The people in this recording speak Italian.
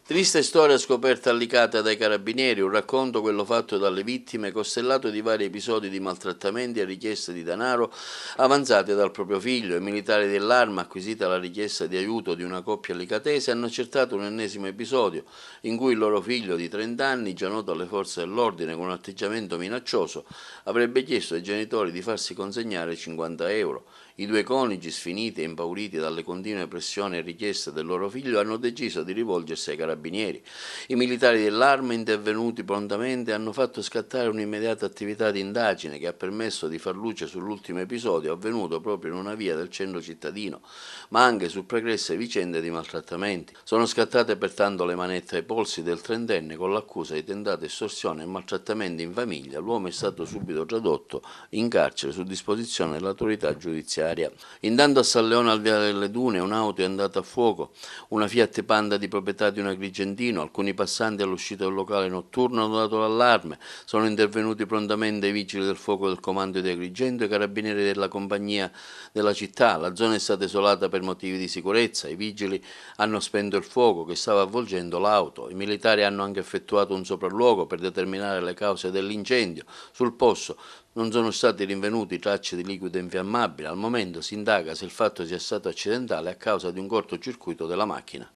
Triste storia scoperta a Licata dai carabinieri, un racconto, quello fatto dalle vittime, costellato di vari episodi di maltrattamenti e richieste di denaro avanzate dal proprio figlio. I militari dell'Arma, acquisita la richiesta di aiuto di una coppia licatese, hanno accertato un ennesimo episodio in cui il loro figlio di 30 anni, già noto alle forze dell'ordine con un atteggiamento minaccioso, avrebbe chiesto ai genitori di farsi consegnare 50 euro. I due coniugi, sfiniti e impauriti dalle continue pressioni e richieste del loro figlio, hanno deciso di rivolgersi ai carabinieri. I militari dell'Arma, intervenuti prontamente, hanno fatto scattare un'immediata attività di indagine che ha permesso di far luce sull'ultimo episodio avvenuto proprio in una via del centro cittadino, ma anche su pregresse vicende di maltrattamenti. Sono scattate pertanto le manette ai polsi del trentenne con l'accusa di tentata estorsione e maltrattamenti in famiglia. L'uomo è stato subito tradotto in carcere su disposizione dell'autorità giudiziaria. Intanto a San Leone al Via delle Dune un'auto è andata a fuoco, una Fiat Panda di proprietà di un agrigentino. Alcuni passanti all'uscita del locale notturno hanno dato l'allarme, sono intervenuti prontamente i vigili del fuoco del comando di Agrigento e i carabinieri della compagnia della città. La zona è stata isolata per motivi di sicurezza, i vigili hanno spento il fuoco che stava avvolgendo l'auto, i militari hanno anche effettuato un sopralluogo per determinare le cause dell'incendio. Sul posto non sono stati rinvenuti tracce di liquido infiammabile. Al momento si indaga se il fatto sia stato accidentale a causa di un cortocircuito della macchina.